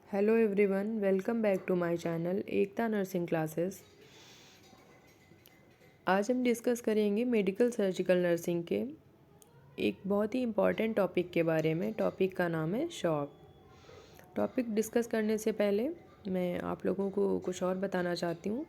Hello everyone, welcome back to my channel Ekta nursing classes. आज हम discuss करेंगे medical surgical nursing के एक बहुत ही इम्पॉर्टेंट टॉपिक के बारे में। टॉपिक का नाम है शॉक। टॉपिक डिस्कस करने से पहले मैं आप लोगों को कुछ और बताना चाहती हूँ।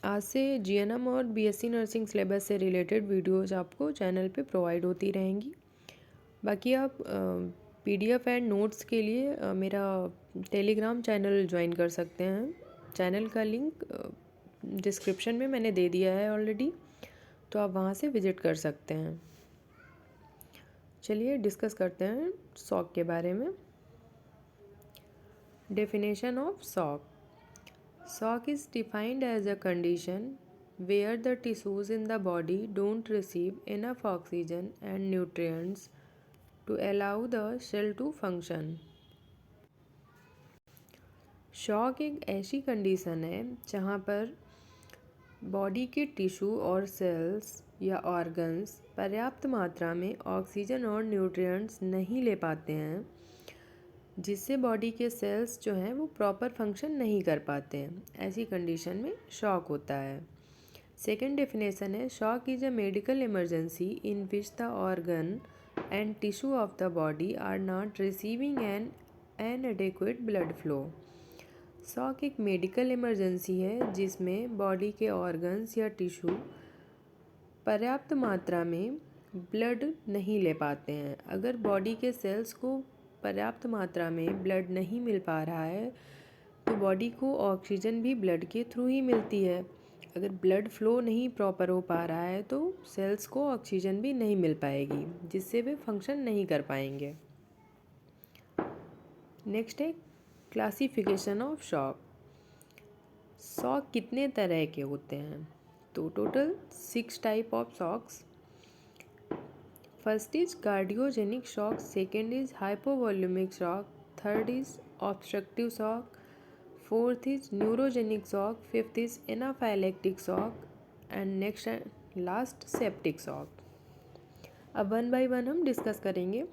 आज से जीएनएम और बीएससी नर्सिंग सिलेबस से रिलेटेड वीडियोज़ आपको चैनल पे प्रोवाइड होती रहेंगी। बाकी आप पीडीएफ एंड नोट्स के लिए मेरा टेलीग्राम चैनल ज्वाइन कर सकते हैं। चैनल का लिंक डिस्क्रिप्शन में मैंने दे दिया है ऑलरेडी, तो आप वहाँ से विज़िट कर सकते हैं। चलिए डिस्कस करते हैं शॉक के बारे में। Definition of shock. Shock is defined as a condition where the tissues in the body don't receive enough oxygen and nutrients to allow the cell to function। Shock एक ऐसी कंडीशन है जहाँ पर बॉडी के tissue और sales या organs पर्याप्त मात्रा में ऑक्सीजन और न्यूट्रिएंट्स नहीं ले पाते हैं, जिससे बॉडी के सेल्स जो हैं वो प्रॉपर फंक्शन नहीं कर पाते हैं। ऐसी कंडीशन में शॉक होता है। सेकेंड डेफिनेशन है, shock is a medical emergency in which the organ and tissue of the body are not receiving an adequate blood flow. Shock एक मेडिकल इमरजेंसी है जिसमें बॉडी के ऑर्गन्स या टिश्यू पर्याप्त मात्रा में ब्लड नहीं ले पाते हैं। अगर बॉडी के सेल्स को पर्याप्त मात्रा में ब्लड नहीं मिल पा रहा है तो बॉडी को ऑक्सीजन भी ब्लड के थ्रू ही मिलती है। अगर ब्लड फ्लो नहीं प्रॉपर हो पा रहा है तो सेल्स को ऑक्सीजन भी नहीं मिल पाएगी, जिससे वे फंक्शन नहीं कर पाएंगे। नेक्स्ट है क्लासिफिकेशन ऑफ शॉक। शॉक कितने तरह के होते हैं? तो total 6 type of shocks. First is cardiogenic shock, second is hypovolumic shock, third is obstructive shock, fourth is neurogenic shock, fifth is anaphylactic shock and next last septic shock. अब one by one हम discuss करेंगे।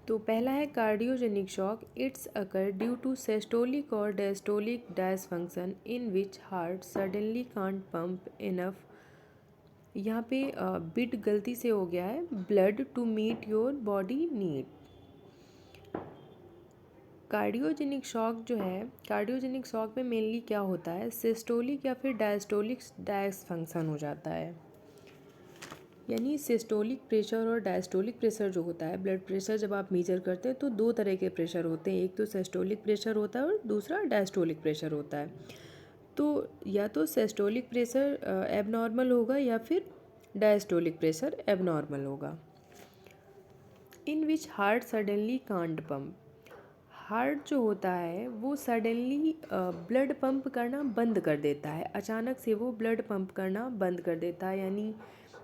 तो पहला है cardiogenic shock. It's occur due to systolic और diastolic dysfunction in which heart suddenly can't pump enough. यहाँ पे bit गलती से हो गया है, blood to meet your body need. Cardiogenic shock जो है, कार्डियोजेनिक शॉक में मेनली क्या होता है, सिस्टोलिक या फिर डायस्टोलिक डायसफंक्शन हो जाता है। यानी सिस्टोलिक प्रेशर और डायस्टोलिक प्रेशर जो होता है, ब्लड प्रेशर जब आप मेजर करते हैं तो दो तरह के प्रेशर होते हैं। एक तो सिस्टोलिक प्रेशर होता है और दूसरा डायस्टोलिक प्रेशर होता है। तो या तो सिस्टोलिक प्रेशर एबनॉर्मल होगा या फिर डायस्टोलिक प्रेशर एबनॉर्मल होगा। In which heart suddenly can't pump. Heart जो होता है वो सडनली ब्लड पंप करना बंद कर देता है। अचानक से वो ब्लड पंप करना बंद कर देता है, यानी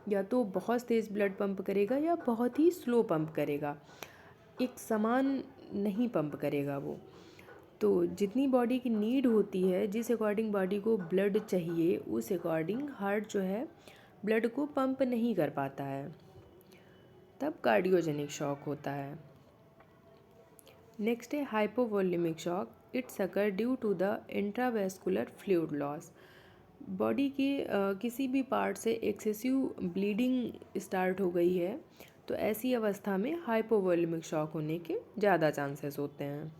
या तो बहुत तेज़ ब्लड पंप करेगा या बहुत ही स्लो पंप करेगा, एक समान नहीं पंप करेगा वो। तो जितनी बॉडी की नीड होती है, जिस अकॉर्डिंग बॉडी को ब्लड चाहिए, उस अकॉर्डिंग हार्ट जो है ब्लड को पंप नहीं कर पाता है, तब कार्डियोजेनिक शॉक होता है। नेक्स्ट है hypovolemic shock. It's occur due to the intravascular fluid loss. Body के किसी भी पार्ट से एक्सेसिव ब्लीडिंग स्टार्ट हो गई है तो ऐसी अवस्था में हाइपोवॉल्यूमिक शॉक होने के ज़्यादा चांसेस होते हैं।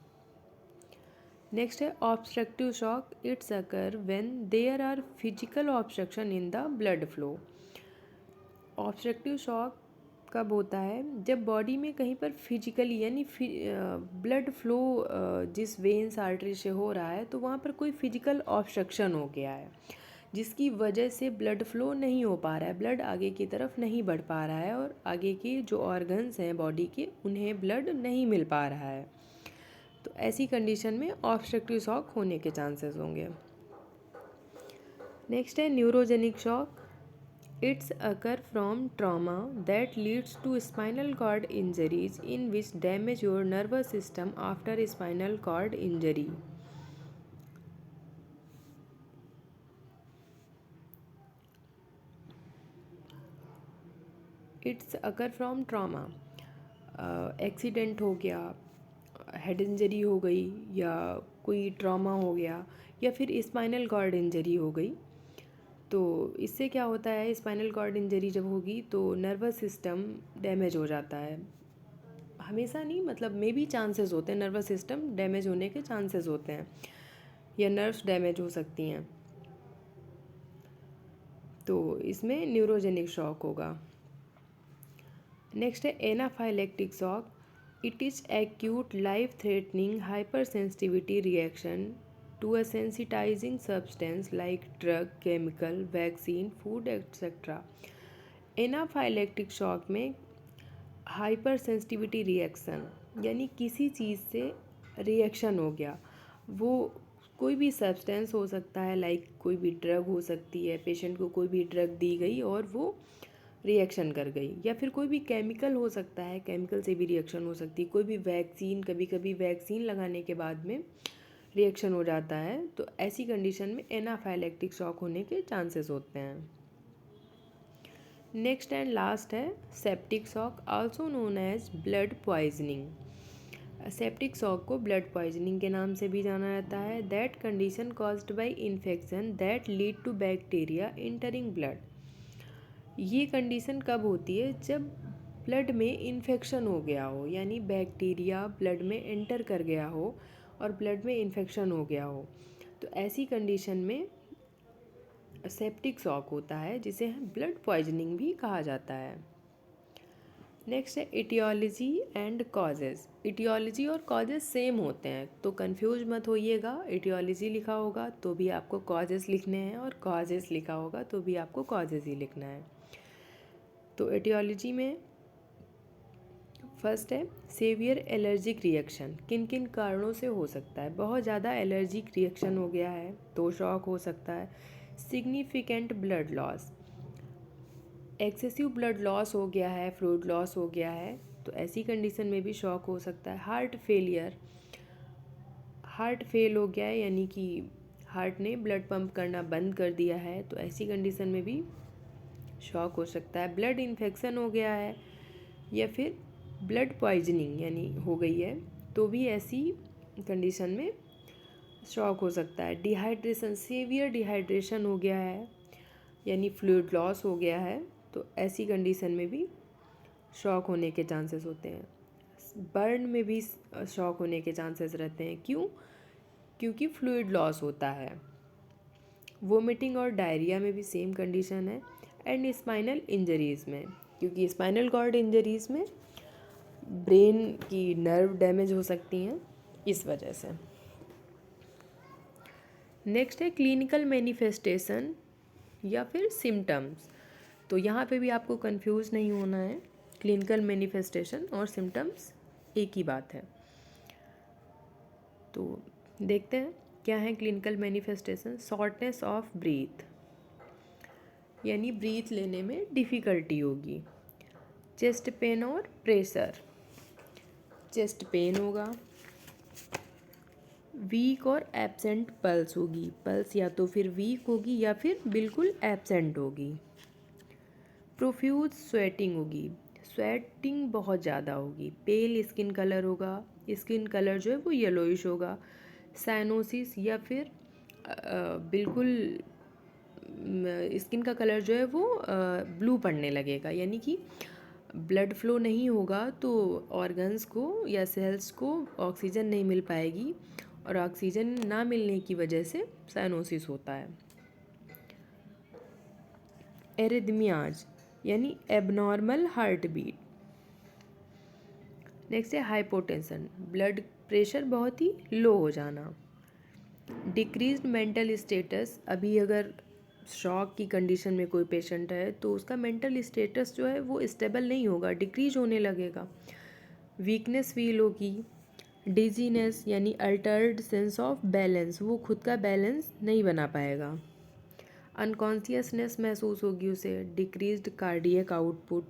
नेक्स्ट है obstructive shock. It's occur when there are physical obstruction in the blood flow. Obstructive shock कब होता है, जब बॉडी में कहीं पर फिजिकली यानी ब्लड फ्लो जिस वेन्स आर्टरी से हो रहा है तो वहाँ पर कोई फिजिकल ऑब्स्ट्रक्शन हो गया है, जिसकी वजह से ब्लड फ्लो नहीं हो पा रहा है, ब्लड आगे की तरफ नहीं बढ़ पा रहा है और आगे के जो ऑर्गन्स हैं बॉडी के उन्हें ब्लड नहीं मिल पा रहा है। तो ऐसी कंडीशन में ऑब्स्ट्रक्टिव शॉक होने के चांसेस होंगे। नेक्स्ट है neurogenic shock. It's occur from trauma that leads to spinal cord injuries in which damage your nervous system after spinal cord injury। It's occur from trauma। Accident हो गया, head injury हो गई, या कोई trauma हो गया, या फिर स्पाइनल कॉर्ड इंजरी हो गई। तो इससे क्या होता है, स्पाइनल कॉर्ड इंजरी जब होगी तो नर्वस सिस्टम डैमेज हो जाता है। हमेशा नहीं, मतलब मे भी चांसेस होते हैं, नर्वस सिस्टम डैमेज होने के चांसेस होते हैं, या नर्व्स डैमेज हो सकती हैं। तो इसमें न्यूरोजेनिक शॉक होगा। नेक्स्ट है anaphylactic shock. It is acute life threatening hypersensitivity reaction to a sensitizing substance like drug, chemical, vaccine, food etcetera. Anaphylactic shock में हाइपर सेंसिटिविटी रिएक्शन यानी किसी चीज़ से रिएक्शन हो गया, वो कोई भी सब्सटेंस हो सकता है, लाइक कोई भी ड्रग हो सकती है, पेशेंट को कोई भी ड्रग दी गई और वो रिएक्शन कर गई, या फिर कोई भी केमिकल हो सकता है, केमिकल से भी रिएक्शन हो सकती है, कोई भी वैक्सीन, कभी कभी वैक्सीन लगाने के बाद में रिएक्शन हो जाता है। तो ऐसी कंडीशन में एनाफाइलेक्टिक शॉक होने के चांसेस होते हैं। नेक्स्ट एंड लास्ट है septic shock, also known as blood poisoning. Septic shock को ब्लड पॉइजनिंग के नाम से भी जाना जाता है। That condition caused by infection that lead to bacteria entering blood. ये कंडीशन कब होती है, जब ब्लड में इन्फेक्शन हो गया हो, यानी बैक्टीरिया ब्लड में एंटर कर गया हो और ब्लड में इन्फेक्शन हो गया हो। तो ऐसी कंडीशन में सेप्टिक शॉक होता है, जिसे ब्लड पॉइजनिंग भी कहा जाता है। नेक्स्ट है इटियोलॉजी एंड कॉजेज़। इटियोलॉजी और कॉजेज़ सेम होते हैं, तो कंफ्यूज मत होइएगा। इटियोलॉजी लिखा होगा तो भी आपको कॉजेज़ लिखने हैं, और कॉजेज़ लिखा होगा तो भी आपको कॉजेज़ ही लिखना है। तो इटियोलॉजी में फर्स्ट है सेवियर एलर्जिक रिएक्शन। किन किन कारणों से हो सकता है, बहुत ज़्यादा एलर्जिक रिएक्शन हो गया है तो शॉक हो सकता है। Significant blood loss, excessive blood loss हो गया है, फ्लूइड लॉस हो गया है, तो ऐसी कंडीशन में भी शॉक हो सकता है। हार्ट फेलियर, हार्ट फेल हो गया है, यानी कि हार्ट ने ब्लड पंप करना बंद कर दिया है, तो ऐसी कंडीशन में भी शॉक हो सकता है। ब्लड इन्फेक्शन हो गया है, या फिर ब्लड पॉइजनिंग यानी हो गई है, तो भी ऐसी कंडीशन में शॉक हो सकता है। डिहाइड्रेशन, सीवियर डिहाइड्रेशन हो गया है, यानी फ्लूइड लॉस हो गया है, तो ऐसी कंडीशन में भी शॉक होने के चांसेस होते हैं। बर्न में भी शॉक होने के चांसेस रहते हैं। क्यों? क्योंकि फ्लूइड लॉस होता है। वोमिटिंग और डायरिया में भी सेम कंडीशन है। एंड स्पाइनल इंजरीज़ में, क्योंकि स्पाइनल कॉर्ड इंजरीज़ में ब्रेन की नर्व डैमेज हो सकती हैं, इस वजह से। नेक्स्ट है क्लिनिकल मैनिफेस्टेशन या फिर सिम्टम्स। तो यहाँ पे भी आपको कंफ्यूज नहीं होना है, क्लिनिकल मैनिफेस्टेशन और सिम्टम्स एक ही बात है। तो देखते हैं क्या है clinical manifestation. Shortness of breath, यानी ब्रीथ लेने में डिफ़िकल्टी होगी। चेस्ट पेन और प्रेशर, चेस्ट पेन होगा। वीक और एब्सेंट पल्स होगी, पल्स या तो फिर वीक होगी या फिर बिल्कुल एब्सेंट होगी। प्रोफ्यूज स्वेटिंग होगी, स्वेटिंग बहुत ज़्यादा होगी। पेल स्किन कलर होगा, स्किन कलर जो है वो येलोइश होगा। साइनोसिस, या फिर बिल्कुल स्किन का कलर जो है वो ब्लू पड़ने लगेगा, यानी कि ब्लड फ्लो नहीं होगा तो ऑर्गन्स को या सेल्स को ऑक्सीजन नहीं मिल पाएगी, और ऑक्सीजन ना मिलने की वजह से साइनोसिस होता है। एरिथमियाज, यानी एबनॉर्मल हार्ट बीट। नेक्स्ट है हाइपोटेंशन, ब्लड प्रेशर बहुत ही लो हो जाना। डिक्रीज्ड मेंटल स्टेटस, अभी अगर शॉक की कंडीशन में कोई पेशेंट है तो उसका मेंटल स्टेटस जो है वो स्टेबल नहीं होगा, डिक्रीज होने लगेगा। वीकनेस फील होगी। डिजीनेस, यानी अल्टर्ड सेंस ऑफ बैलेंस, वो खुद का बैलेंस नहीं बना पाएगा। अनकॉन्शियसनेस महसूस होगी उसे। Decreased cardiac output.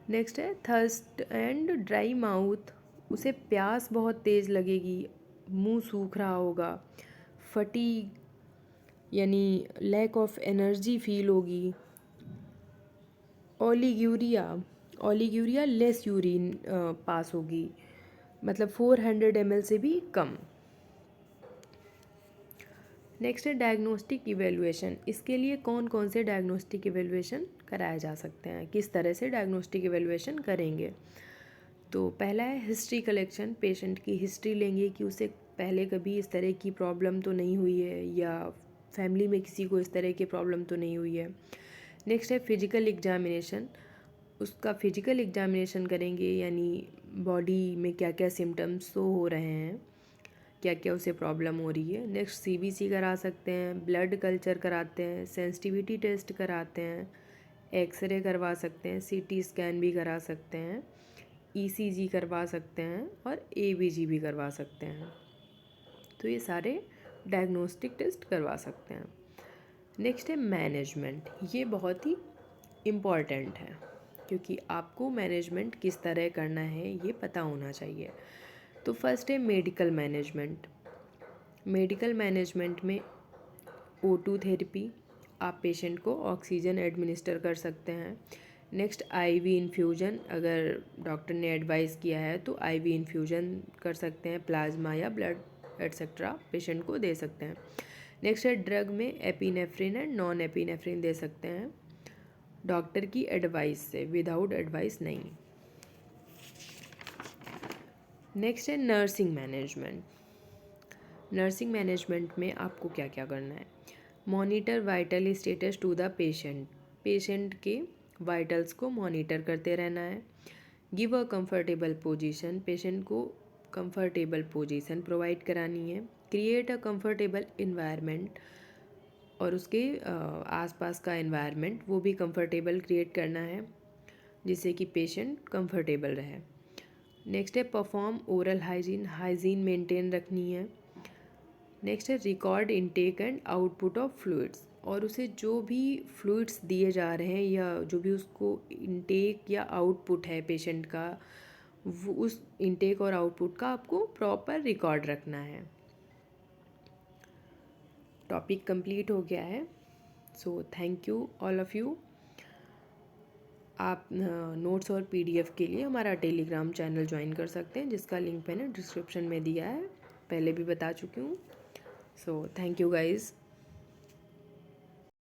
नेक्स्ट है थर्स्ट एंड ड्राई माउथ, उसे प्यास बहुत तेज़ लगेगी, मुंह सूख रहा होगा। फटीग, यानी लैक ऑफ एनर्जी फील होगी, ओलिग्यूरिया लेस यूरिन पास होगी, मतलब 400 ml से भी कम। नेक्स्ट है डायग्नोस्टिक इवेलुएशन। इसके लिए कौन कौन से डायग्नोस्टिक इवेलुएशन कराए जा सकते हैं, किस तरह से डायग्नोस्टिक इवेलुएशन करेंगे। तो पहला है हिस्ट्री कलेक्शन। पेशेंट की हिस्ट्री लेंगे कि उसे पहले कभी इस तरह की प्रॉब्लम तो नहीं हुई है या फैमिली में किसी को इस तरह की प्रॉब्लम तो नहीं हुई है। नेक्स्ट है फिजिकल एग्जामिनेशन। उसका फिजिकल एग्जामिनेशन करेंगे, यानी बॉडी में क्या क्या सिम्टम्स शो हो रहे हैं, क्या क्या उसे प्रॉब्लम हो रही है। नेक्स्ट सीबीसी करा सकते हैं, ब्लड कल्चर कराते हैं, सेंसिटिविटी टेस्ट कराते हैं, एक्सरे करवा सकते हैं, सीटी स्कैन भी करा सकते हैं, ईसीजी करवा सकते हैं और एबीजी भी करवा सकते हैं। तो ये सारे डायग्नोस्टिक टेस्ट करवा सकते हैं। नेक्स्ट है मैनेजमेंट। ये बहुत ही इम्पॉर्टेंट है क्योंकि आपको मैनेजमेंट किस तरह करना है ये पता होना चाहिए। तो फर्स्ट है मेडिकल मैनेजमेंट। मेडिकल मैनेजमेंट में O2 थेरेपी, आप पेशेंट को ऑक्सीजन एडमिनिस्टर कर सकते हैं। नेक्स्ट आईवी इन्फ्यूजन, अगर डॉक्टर ने एडवाइस किया है तो आईवी इन्फ्यूजन कर सकते हैं, प्लाज्मा या ब्लड एट्सेट्रा पेशेंट को दे सकते हैं। नेक्स्ट है ड्रग में एपिनेफ्रिन एंड नॉन एपिनेफ्रिन दे सकते हैं डॉक्टर की एडवाइस से, विदाउट एडवाइस नहीं। नेक्स्ट है नर्सिंग मैनेजमेंट। नर्सिंग मैनेजमेंट में आपको क्या क्या करना है। Monitor vital status to the patient. Patient के वाइटल्स को मॉनिटर करते रहना है। Give a comfortable position. Patient को कंफर्टेबल पोजीशन प्रोवाइड करानी है। क्रिएट अ कंफर्टेबल इन्वायरमेंट, और उसके आसपास का इन्वायरमेंट वो भी कंफर्टेबल क्रिएट करना है जिससे कि पेशेंट कंफर्टेबल रहे। नेक्स्ट है perform oral hygiene. Hygiene maintain रखनी है। नेक्स्ट है record intake and output of fluids. और उसे जो भी फ्लूइड्स दिए जा रहे हैं या जो भी उसको इनटेक या आउटपुट है पेशेंट का, वो उस इनटेक और आउटपुट का आपको प्रॉपर रिकॉर्ड रखना है। टॉपिक कंप्लीट हो गया है। So thank you all of you. आप नोट्स और पीडीएफ के लिए हमारा टेलीग्राम चैनल ज्वाइन कर सकते हैं जिसका लिंक मैंने डिस्क्रिप्शन में दिया है, पहले भी बता चुकी हूँ। So thank you guys.